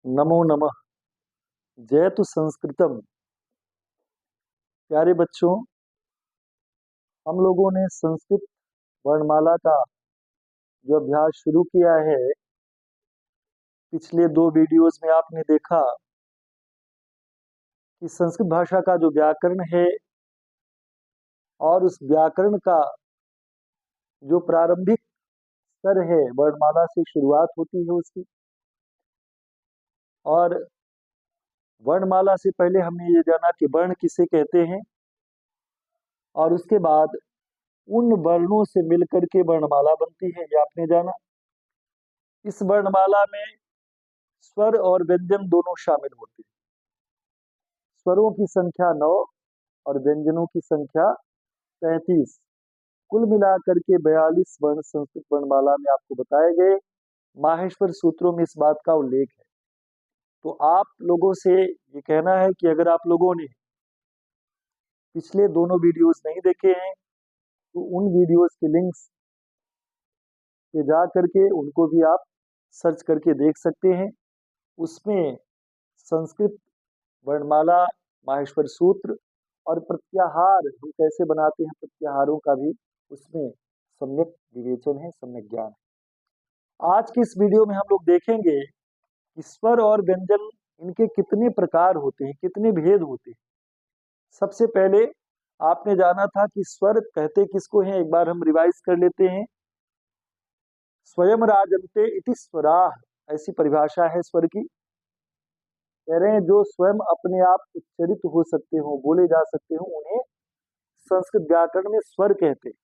नमो नमः। जयतु संस्कृतम। प्यारे बच्चों, हम लोगों ने संस्कृत वर्णमाला का जो अभ्यास शुरू किया है, पिछले 2 वीडियोस में आपने देखा कि संस्कृत भाषा का जो व्याकरण है और उस व्याकरण का जो प्रारंभिक स्तर है, वर्णमाला से शुरुआत होती है उसकी। और वर्णमाला से पहले हमने ये जाना कि वर्ण किसे कहते हैं, और उसके बाद उन वर्णों से मिलकर के वर्णमाला बनती है, ये आपने जाना। इस वर्णमाला में स्वर और व्यंजन दोनों शामिल होते हैं। स्वरों की संख्या 9 और व्यंजनों की संख्या 33। कुल मिलाकर के 42 वर्ण संस्कृत वर्णमाला में आपको बताए गए। माहेश्वर सूत्रों में इस बात का उल्लेख है। तो आप लोगों से ये कहना है कि अगर आप लोगों ने पिछले दोनों वीडियोस नहीं देखे हैं तो उन वीडियोस के लिंक्स पे जा करके उनको भी आप सर्च करके देख सकते हैं। उसमें संस्कृत वर्णमाला, माहेश्वर सूत्र और प्रत्याहार हम कैसे बनाते हैं, प्रत्याहारों का भी उसमें सम्यक विवेचन है, सम्यक ज्ञान है। आज की इस वीडियो में हम लोग देखेंगे कि स्वर और व्यंजन इनके कितने प्रकार होते हैं, कितने भेद होते हैं। सबसे पहले आपने जाना था कि स्वर कहते किसको हैं, एक बार हम रिवाइज कर लेते हैं। स्वयं राजन्ते इति स्वराः, ऐसी परिभाषा है स्वर की। कह रहे हैं जो स्वयं अपने आप उच्चरित हो सकते हो, बोले जा सकते हो, उन्हें संस्कृत व्याकरण में स्वर कहते हैं।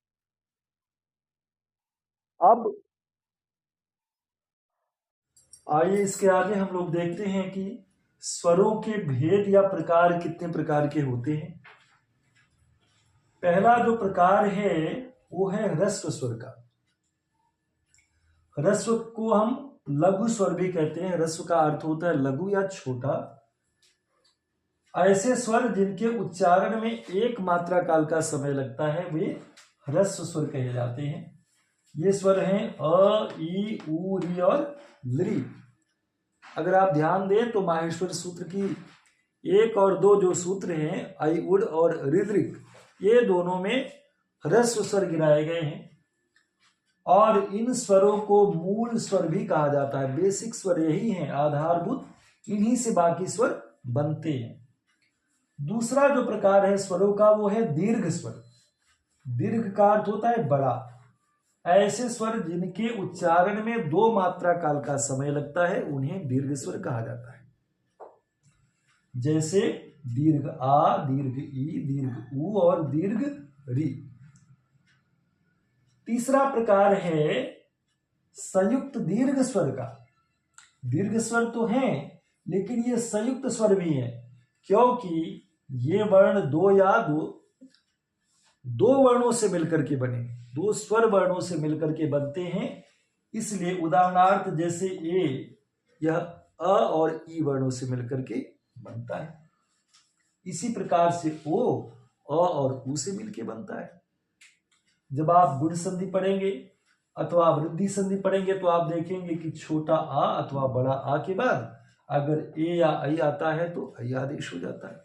अब आइए इसके आगे हम लोग देखते हैं कि स्वरों के भेद या प्रकार कितने प्रकार के होते हैं। पहला जो प्रकार है वो है ह्रस्व स्वर का। ह्रस्व को हम लघु स्वर भी कहते हैं। ह्रस्व का अर्थ होता है लघु या छोटा। ऐसे स्वर जिनके उच्चारण में एक मात्रा काल का समय लगता है वे ह्रस्व स्वर कहे जाते हैं। ये स्वर हैं अ, ई, उ, री और लृ। अगर आप ध्यान दें तो माहेश्वर सूत्र की 1 और 2 जो सूत्र हैं, आई, उड और ऋद्रिक, ये दोनों में ह्रस्व स्वर गिराए गए हैं। और इन स्वरों को मूल स्वर भी कहा जाता है। बेसिक स्वर यही हैं, आधारभूत, इन्हीं से बाकी स्वर बनते हैं। दूसरा जो प्रकार है स्वरों का वो है दीर्घ स्वर। दीर्घ का अर्थ होता है बड़ा। ऐसे स्वर जिनके उच्चारण में 2 मात्रा काल का समय लगता है उन्हें दीर्घ स्वर कहा जाता है। जैसे दीर्घ आ, दीर्घ ई, दीर्घ उ और दीर्घ री। तीसरा प्रकार है संयुक्त दीर्घ स्वर का। दीर्घ स्वर तो हैं लेकिन ये संयुक्त स्वर भी हैं, क्योंकि ये वर्ण दो वर्णों से मिलकर के बने, 2 स्वर वर्णों से मिलकर के बनते हैं। इसलिए उदाहरणार्थ जैसे ए, यह अ और ई वर्णों से मिलकर के बनता है। इसी प्रकार से ओ अ और उ से मिलकर बनता है। जब आप गुण संधि पढ़ेंगे अथवा वृद्धि संधि पढ़ेंगे तो आप देखेंगे कि छोटा आ अथवा बड़ा आ के बाद अगर ए या ऐ आता है तो ऐ आदेश हो जाता है।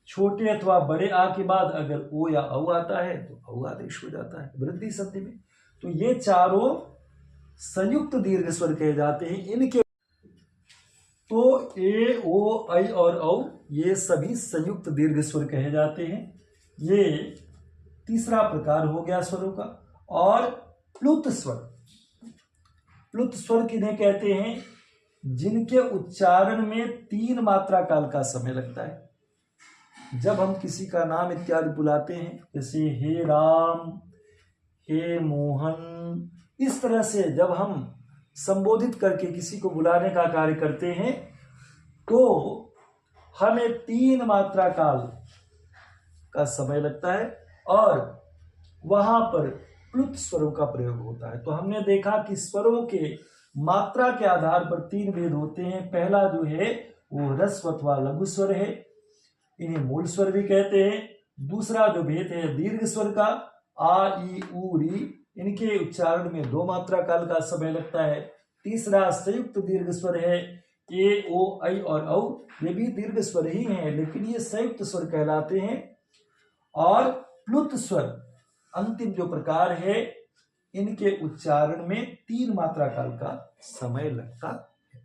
छोटे अथवा बड़े आ के बाद अगर ओ या औ आता है तो औ आदेश हो जाता है वृद्धि संधि में। तो ये चारों संयुक्त दीर्घ स्वर कहे जाते हैं। इनके तो ए, ओ, ऐ और औ ये सभी संयुक्त दीर्घ स्वर कहे जाते हैं। ये तीसरा प्रकार हो गया स्वरों का। और प्लुत स्वर। प्लुत स्वर किन्हें कहते हैं? जिनके उच्चारण में 3 मात्रा काल का समय लगता है। जब हम किसी का नाम इत्यादि बुलाते हैं, जैसे हे राम, हे मोहन, इस तरह से जब हम संबोधित करके किसी को बुलाने का कार्य करते हैं तो हमें 3 मात्रा काल का समय लगता है और वहां पर प्लुत स्वरों का प्रयोग होता है। तो हमने देखा कि स्वरों के मात्रा के आधार पर 3 भेद होते हैं। पहला जो है वो ह्रस्व अथवा लघु स्वर है, इन्हें मूल स्वर भी कहते हैं। दूसरा जो भेद है दीर्घ स्वर का, आ, ई, उ, री, इनके उच्चारण में 2 मात्रा काल का समय लगता है। तीसरा संयुक्त दीर्घ स्वर है, ए, ओ, ऐ और औ ये भी दीर्घ स्वर ही हैं, लेकिन ये संयुक्त स्वर कहलाते हैं। और प्लुत स्वर अंतिम जो प्रकार है, इनके उच्चारण में 3 मात्रा काल का समय लगता है।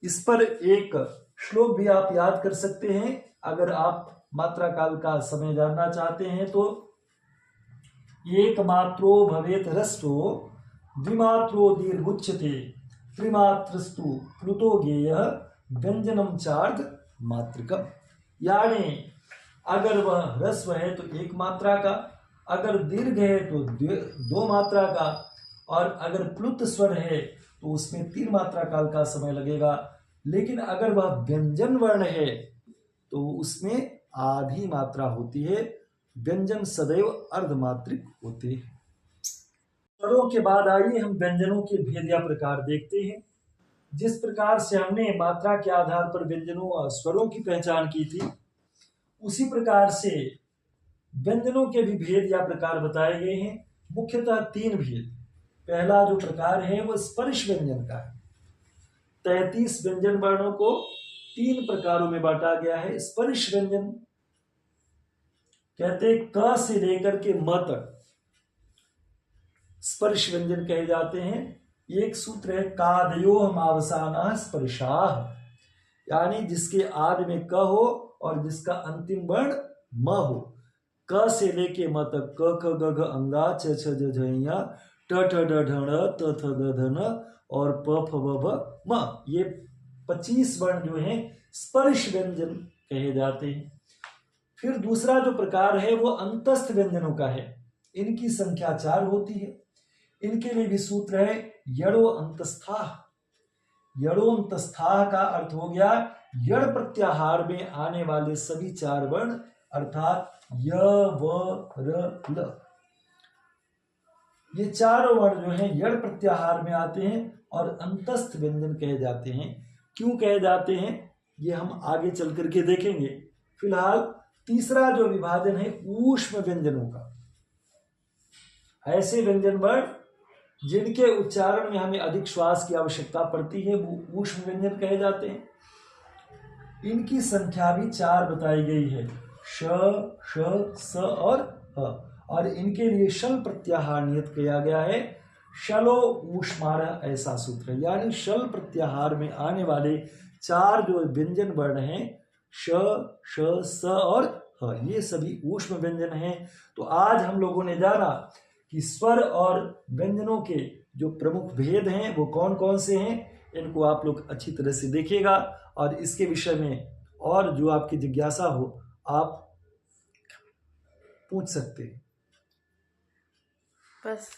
इस पर एक श्लोक भी आप याद कर सकते हैं, अगर आप मात्रा काल का समय जानना चाहते हैं तो। एक मात्रो भवेत ह्रस्वो द्विमात्रो दीर्घुच्यते त्रिमात्रस्तु प्लुतो ज्ञेयः व्यंजनम चार्ध मात्रकम। यानी अगर वह ह्रस्व है तो 1 मात्रा का, अगर दीर्घ है तो 2 मात्रा का, और अगर प्लुत स्वर है तो उसमें 3 मात्रा काल का समय लगेगा। लेकिन अगर वह व्यंजन वर्ण है तो उसमें आधी मात्रा होती है। व्यंजन सदैव अर्धमात्रिक होते हैं। स्वरों के बाद आइए हम व्यंजनों के भेद या प्रकार देखते हैं। जिस प्रकार से हमने मात्रा के आधार पर व्यंजनों और स्वरों की पहचान की थी, उसी प्रकार से व्यंजनों के भी भेद या प्रकार बताए गए हैं। मुख्यतः 3 भेद। पहला जो प्रकार है वो स्पर्श व्यंजन का है। 33 व्यंजन वर्णों को 3 प्रकारों में बांटा गया है। स्पर्श व्यंजन कहते क से लेकर के म तक स्पर्श व्यंजन कहे जाते हैं। एक सूत्र है कादयोहमावसानः स्पर्शाः, यानी जिसके आदि में क हो और जिसका अंतिम वर्ण म हो। क से लेके म तक क ख ग घ अंगा छ छ ज झ ञ ट ठ ड ढ ण त थ द ध न और प फ ब भ म, ये 25 वर्ण जो हैं स्पर्श व्यंजन कहे जाते हैं। फिर दूसरा जो प्रकार है वो अंतस्थ व्यंजनों का है। इनकी संख्या 4 होती है। इनके लिए भी सूत्र है यड़ो अंतस्थाः। यड़ो अंतस्थाः का अर्थ हो गया यड़ प्रत्याहार में आने वाले सभी 4 वर्ण, अर्थात य, व, र, ल। ये 4 वर्ण जो हैं यड़ प्रत्याहार में आते हैं और अंतस्थ व्यंजन कहे जाते हैं। क्यों कहे जाते हैं ये हम आगे चल करके देखेंगे। फिलहाल तीसरा जो विभाजन है ऊष्म व्यंजनों का। ऐसे व्यंजन वर्ण जिनके उच्चारण में हमें अधिक श्वास की आवश्यकता पड़ती है वो ऊष्म व्यंजन कहे जाते हैं। इनकी संख्या भी 4 बताई गई है, श, श, स और ह। और इनके लिए शल प्रत्याहार नियत किया गया है। शलो ऊष्मारः ऐसा सूत्र है, यानी शल प्रत्याहार में आने वाले 4 जो व्यंजन वर्ण हैं श, श, स और ह, ये सभी ऊष्म व्यंजन हैं। तो आज हम लोगों ने जाना कि स्वर और व्यंजनों के जो प्रमुख भेद हैं वो कौन कौन से हैं। इनको आप लोग अच्छी तरह से देखिएगा और इसके विषय में और जो आपकी जिज्ञासा हो आप पूछ सकते हैं। बस।